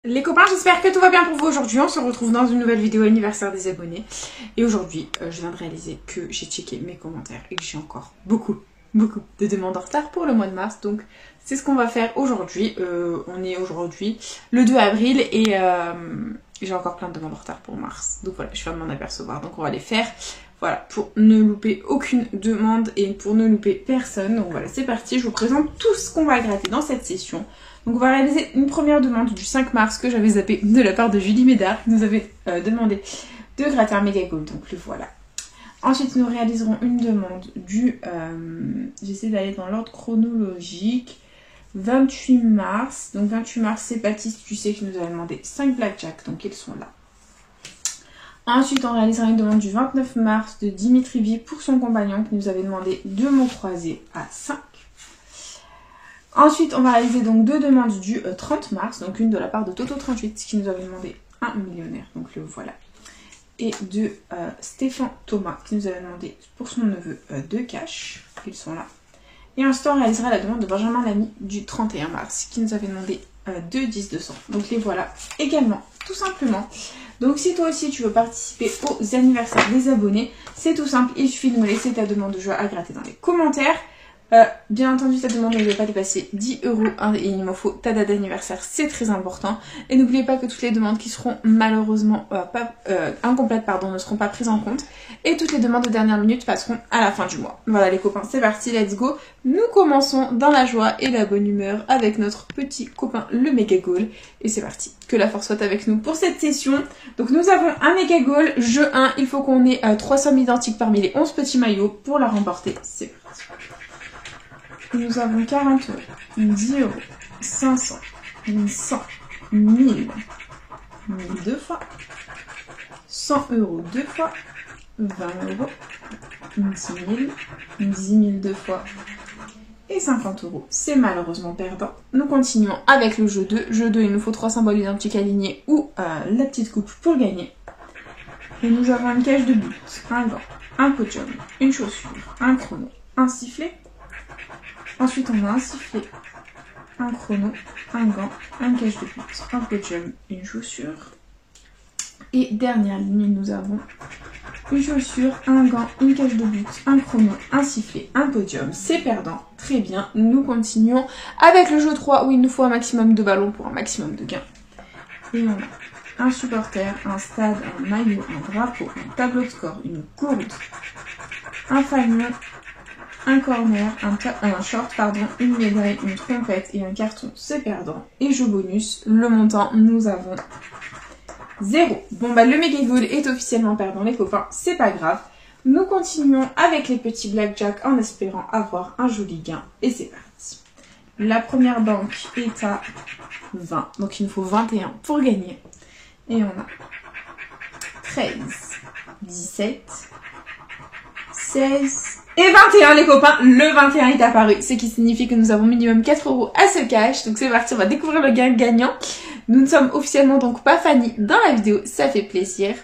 Les copains, j'espère que tout va bien pour vous aujourd'hui. On se retrouve dans une nouvelle vidéo anniversaire des abonnés. Et aujourd'hui, je viens de réaliser que j'ai checké mes commentaires et que j'ai encore beaucoup de demandes en retard pour le mois de mars. Donc, c'est ce qu'on va faire aujourd'hui. On est aujourd'hui le 2 avril et j'ai encore plein de demandes en retard pour mars. Donc voilà, je viens de m'en apercevoir. Donc on va les faire. Voilà, pour ne louper aucune demande et pour ne louper personne. Donc voilà, c'est parti. Je vous présente tout ce qu'on va gratter dans cette session. Donc on va réaliser une première demande du 5 mars que j'avais zappé de la part de Julie Médard qui nous avait demandé de gratter un méga gold. Donc le voilà. Ensuite nous réaliserons une demande du... j'essaie d'aller dans l'ordre chronologique. 28 mars. Donc 28 mars c'est Baptiste, tu sais, qui nous avait demandé 5 blackjack. Donc ils sont là. Ensuite on réalisera une demande du 29 mars de Dimitri V pour son compagnon qui nous avait demandé 2 mots croisés à 5. Ensuite, on va réaliser donc deux demandes du 30 mars, donc une de la part de Toto38 qui nous avait demandé 1 millionnaire, donc le voilà. Et de Stéphane Thomas qui nous avait demandé pour son neveu 2 cash, ils sont là. Et ensuite, on réalisera la demande de Benjamin Lamy du 31 mars qui nous avait demandé 2 10 200. Donc les voilà également, tout simplement. Donc si toi aussi tu veux participer aux anniversaires des abonnés, c'est tout simple, il suffit de me laisser ta demande de jeu à gratter dans les commentaires. Bien entendu, ta demande ne doit pas dépasser 10 € et il me faut ta date d'anniversaire, c'est très important. Et n'oubliez pas que toutes les demandes qui seront malheureusement incomplètes ne seront pas prises en compte. Et toutes les demandes de dernière minute passeront à la fin du mois. Voilà les copains, c'est parti, let's go. Nous commençons dans la joie et la bonne humeur avec notre petit copain le méga goal. Et c'est parti, que la force soit avec nous pour cette session. Donc nous avons un méga goal, jeu 1, il faut qu'on ait 3 sommes identiques parmi les 11 petits maillots pour la remporter. C'est parti. Nous avons 40 €, 10 €, 500, 100, 1000, 1000 deux fois, 100 € deux fois, 20 €, 10 000, 10 000 deux fois et 50 €. C'est malheureusement perdant. Nous continuons avec le jeu 2. Jeu 2, il nous faut 3 symboles identiques alignés ou la petite coupe pour gagner. Et nous avons une cage de but, un gant, un podium, une chaussure, un chrono, un sifflet. Ensuite, on a un sifflet, un chrono, un gant, un cage de but, un podium, une chaussure. Et dernière ligne, nous avons une chaussure, un gant, une cage de but, un chrono, un sifflet, un podium. C'est perdant. Très bien. Nous continuons avec le jeu 3 où il nous faut un maximum de ballons pour un maximum de gains. Et on a un supporter, un stade, un maillot, un drapeau, un tableau de score, une gourde, un fanion, un corner, un short, une médaille, une trompette et un carton, c'est perdant. Et jeu bonus, le montant, nous avons 0. Bon bah le méga goal est officiellement perdant les copains, c'est pas grave. Nous continuons avec les petits blackjack en espérant avoir un joli gain. Et c'est parti. La première banque est à 20, donc il nous faut 21 pour gagner. Et on a 13, 17, 16... Et 21 les copains, le 21 est apparu, ce qui signifie que nous avons minimum 4 € à ce cash. Donc c'est parti, on va découvrir le gagnant. Nous ne sommes officiellement donc pas Fanny dans la vidéo, ça fait plaisir.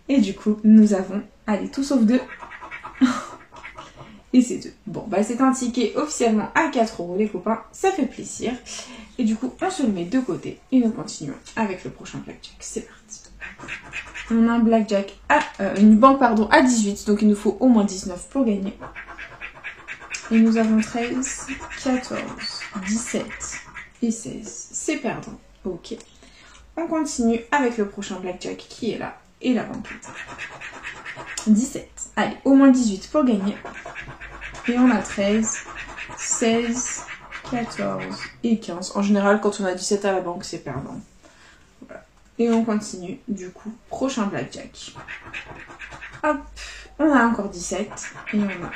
Et du coup, nous avons, allez, tout sauf 2. Et c'est 2. Bon, bah c'est un ticket officiellement à 4 € les copains, ça fait plaisir. Et du coup, on se le met de côté et nous continuons avec le prochain blackjack. C'est parti. On a un blackjack une banque à 18, donc il nous faut au moins 19 pour gagner. Et nous avons 13, 14, 17 et 16. C'est perdant. Ok. On continue avec le prochain blackjack qui est là. Et la banque. 17. Allez, au moins 18 pour gagner. Et on a 13, 16, 14 et 15. En général, quand on a 17 à la banque, c'est perdant. Voilà. Et on continue, du coup, prochain blackjack. Hop, on a encore 17. Et on a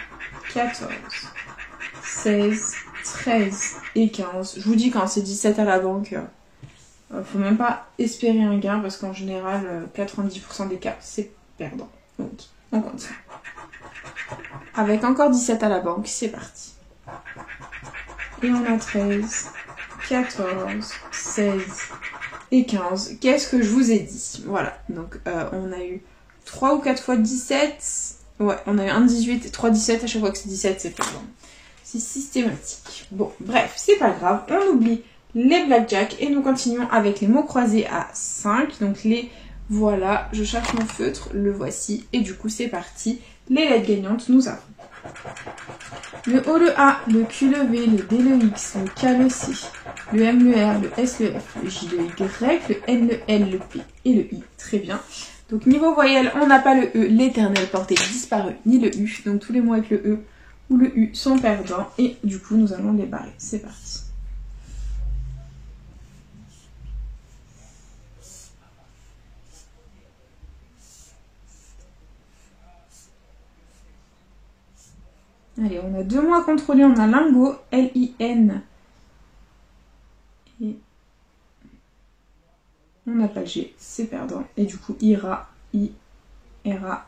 14, 16, 13 et 15. Je vous dis, quand c'est 17 à la banque, faut même pas espérer un gain parce qu'en général, 90% des cas, c'est perdant. Donc, on continue. Avec encore 17 à la banque, c'est parti. Et on a 13, 14, 16 et 15. Qu'est-ce que je vous ai dit? Voilà, donc on a eu 3 ou 4 fois 17. Ouais, on a eu un 18 et 3 17. À chaque fois que c'est 17, c'est perdant. C'est systématique. Bon, bref, c'est pas grave. On oublie les blackjack. Et nous continuons avec les mots croisés à 5. Donc les voilà, je cherche mon feutre, le voici. Et du coup c'est parti. Les lettres gagnantes, nous avons le O, le A, le Q, le V, le D, le X, le K, le C, le M, le R, le S, le F, le J, le Y, le N, le L, le P et le I. Très bien. Donc niveau voyelle, on n'a pas le E, l'éternel porté disparu, ni le U. Donc tous les mots avec le E ou le U sont perdants. Et du coup, nous allons les barrer. C'est parti. Allez, on a 2 mots à contrôler. On a lingot, L-I-N. Et on n'a pas le G, c'est perdant. Et du coup, ira, I-R-A,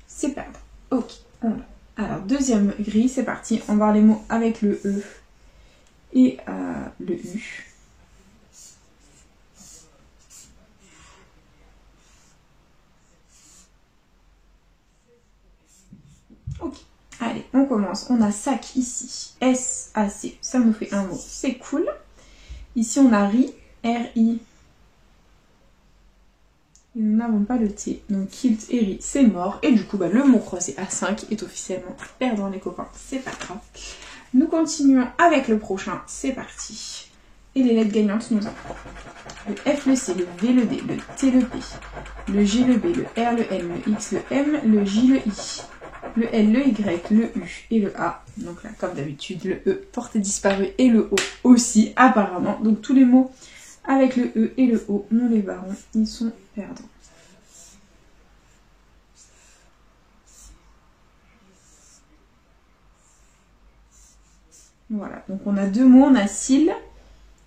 c'est perdant. Ok, on l'a. Alors, deuxième grille, c'est parti. On va voir les mots avec le E et le U. Ok. Allez, on commence. On a sac ici. S-A-C. Ça nous fait un mot. C'est cool. Ici, on a riz. R-I. Nous n'avons pas le T. Donc, kilt et riz, c'est mort. Et du coup, le mot croisé à 5 est officiellement perdant, les copains. C'est pas grave. Nous continuons avec le prochain. C'est parti. Et les lettres gagnantes, nous avons le F, le C, le V, le D, le T, le P, le G, le B, le R, le L, le X, le M, le J, le I. Le L, le Y, le U et le A. Donc là, comme d'habitude, le E porté disparu et le O aussi, apparemment. Donc tous les mots avec le E et le O, nous les barrons, ils sont perdants. Voilà, donc on a 2 mots, on a cil,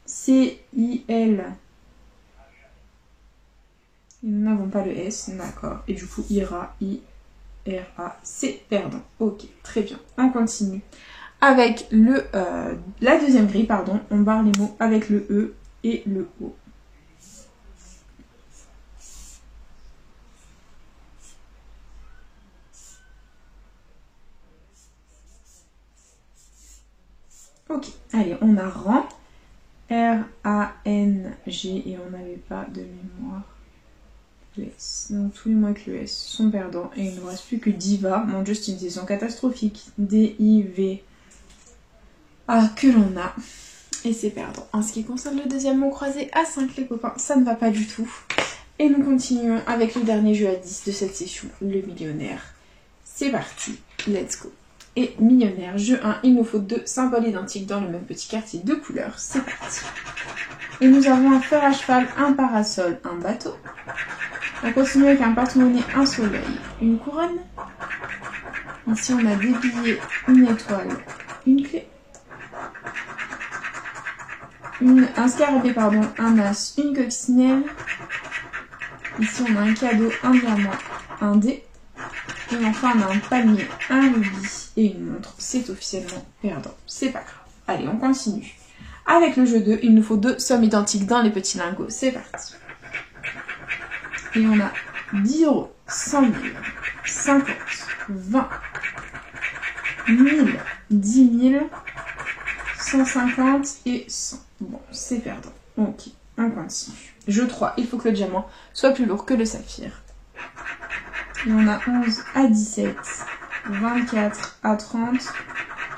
C-I-L. Nous n'avons pas le S, d'accord. Et du coup, ira, I-R-A, c'est perdant. Ok, très bien. On continue. Avec la deuxième grille, pardon, on barre les mots avec le E et le O. Ok, allez, on a rang, R-A-N-G, et on n'avait pas de mémoire. Le S. Donc tous les mots avec le S sont perdants et il ne nous reste plus que diva. Mon Dieu, c'est une saison catastrophique. D-I-V. Ah, que l'on a. Et c'est perdant. En ce qui concerne le deuxième mot croisé à 5, les copains, ça ne va pas du tout. Et nous continuons avec le dernier jeu à 10 de cette session, le millionnaire. C'est parti, let's go. Et millionnaire, jeu 1, il nous faut 2 symboles identiques dans le même petit quartier de couleurs. C'est parti. Et nous avons un fer à cheval, un parasol, un bateau. On continue avec un porte-monnaie, un soleil, une couronne. Ici, on a des billets, une étoile, une clé. Un scarabée, pardon, un as, une coccinelle. Ici, on a un cadeau, un diamant, un dé. Et enfin, on a un palmier, un rubis et une montre. C'est officiellement perdant. C'est pas grave. Allez, on continue. Avec le jeu 2, il nous faut 2 sommes identiques dans les petits lingots. C'est parti. Et on a 10 €, 100 000, 50, 20, 1000, 10 000, 150 et 100. Bon, c'est perdant. Ok, on continue. Jeu 3, il faut que le diamant soit plus lourd que le saphir. Et on a 11 à 17, 24 à 30,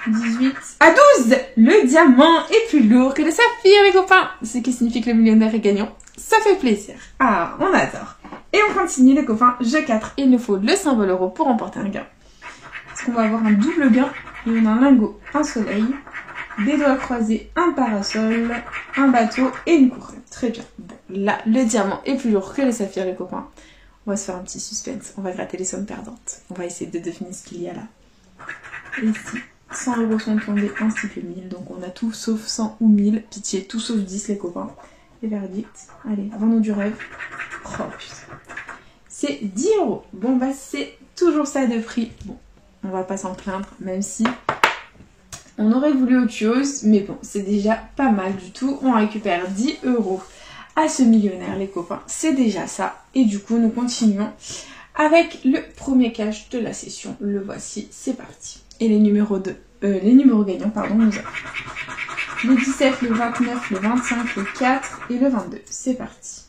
18 à 12. Le diamant est plus lourd que le saphir, les copains. Ce qui signifie que le millionnaire est gagnant. Ça fait plaisir. Ah, on adore. Et on continue, les copains. Jeu 4, il nous faut le symbole euro pour remporter un gain. Parce qu'on va avoir un double gain. Et on a un lingot, un soleil, des doigts croisés, un parasol, un bateau et une couronne. Très bien. Bon, là, le diamant est plus lourd que le saphir, les copains. On va se faire un petit suspense. On va gratter les sommes perdantes. On va essayer de deviner ce qu'il y a là. Et ici, 100 € sont tombés ainsi que 1000. Donc on a tout sauf 100 ou 1000. Pitié, tout sauf 10, les copains. Et verdict. Allez, vendons du rêve. Oh putain. C'est 10 €. Bon bah c'est toujours ça de prix. Bon, on va pas s'en plaindre, même si on aurait voulu autre chose. Mais bon, c'est déjà pas mal du tout. On récupère 10 € à ce millionnaire, les copains. C'est déjà ça. Et du coup, nous continuons avec le premier cash de la session. Le voici, c'est parti. Et les numéros gagnants, pardon, nous avons le 17, le 29, le 25, le 4 et le 22. C'est parti.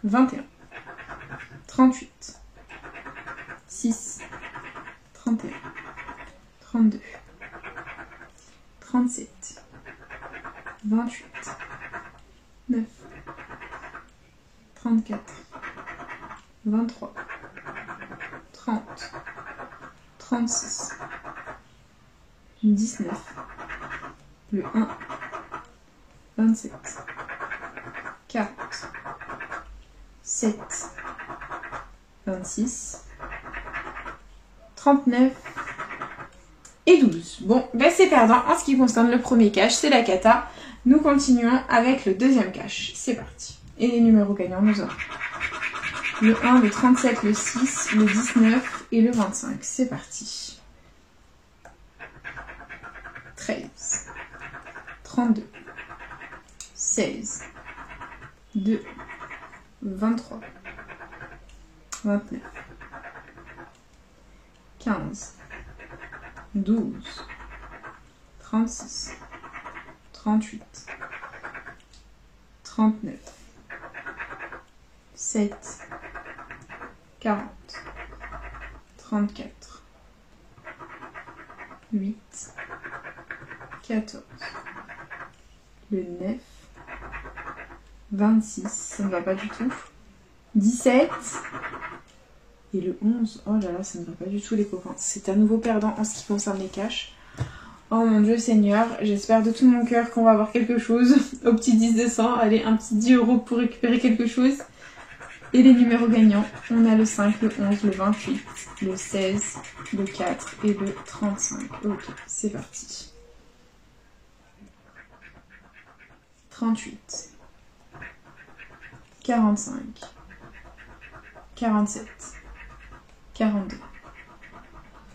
21, 38, 6, 31, 32, 37, 28, 9, 34, 23, 30, 36, 19, le 1, 27, 40, 7, 26, 39 et 12. Bon, ben c'est perdant en ce qui concerne le premier cache, c'est la cata. Nous continuons avec le deuxième cache. C'est parti. Et les numéros gagnants, nous avons le 1, le 37, le 6, le 19 et le 25. C'est parti. 13, 32, 16, 2, 23, 29, 15, 12, 36, 38, 39, 7, 40, 34, 8, 14, le 9, 26, ça ne va pas du tout, 17 et le 11, oh là là, ça ne va pas du tout les copains, c'est à nouveau perdant en ce qui concerne les caches. Oh mon Dieu Seigneur, j'espère de tout mon cœur qu'on va avoir quelque chose au petit 10 de 100, allez un petit 10 € pour récupérer quelque chose. Et les numéros gagnants, on a le 5, le 11, le 28, le 16, le 4 et le 35. Ok, c'est parti. 38, 45, 47, 42,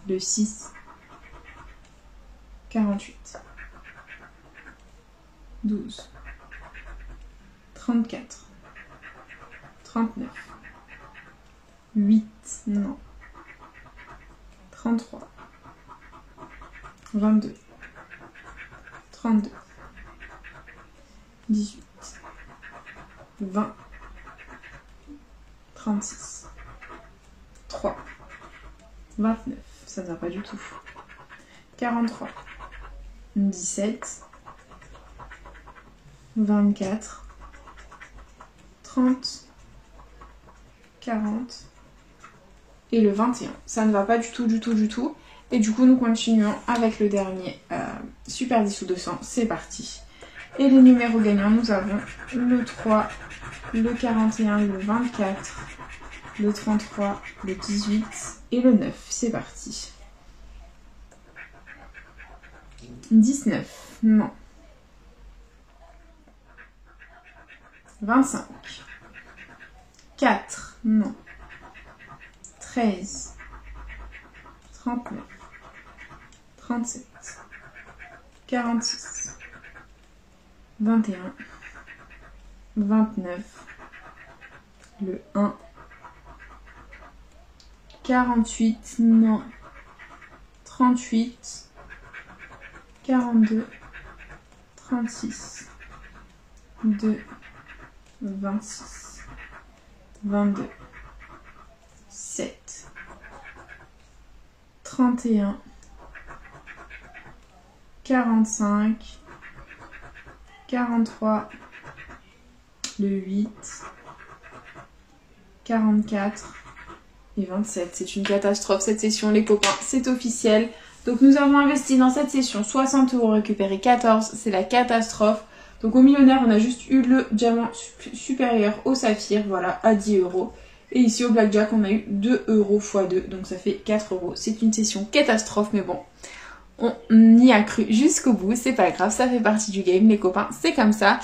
le 6, 48, 12, 34, 39, 8, non, 33, 22, 32, 18, 20, 36, 3, 29, ça ne va pas du tout, 43, 17, 24, 30, 40 et le 21. Ça ne va pas du tout. Et du coup, nous continuons avec le dernier Super 10 ou 200. C'est parti. Et les numéros gagnants, nous avons le 3, le 41, le 24, le 33, le 18 et le 9. C'est parti. 19, non. 25, 4, non. 13, 39, 37, 46, 21, 29, le 1, 48, non. 38, 42, 36, 2, 26, 22, 7, 31, 45, 43, le 8, 44 et 27. C'est une catastrophe cette session les copains, c'est officiel. Donc nous avons investi dans cette session 60 €, récupéré 14, c'est la catastrophe. Donc au millionnaire, on a juste eu le diamant supérieur au saphir, voilà, à 10 €. Et ici au blackjack, on a eu 2 € x 2, donc ça fait 4 €. C'est une session catastrophe, mais bon, on y a cru jusqu'au bout, c'est pas grave, ça fait partie du game les copains, c'est comme ça.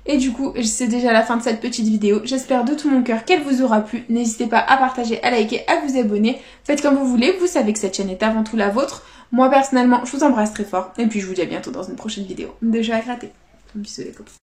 Et du coup, c'est déjà la fin de cette petite vidéo. J'espère de tout mon cœur qu'elle vous aura plu. N'hésitez pas à partager, à liker, à vous abonner. Faites comme vous voulez, vous savez que cette chaîne est avant tout la vôtre. Moi personnellement, je vous embrasse très fort. Et puis je vous dis à bientôt dans une prochaine vidéo de jeux à gratter. Bisous les copains.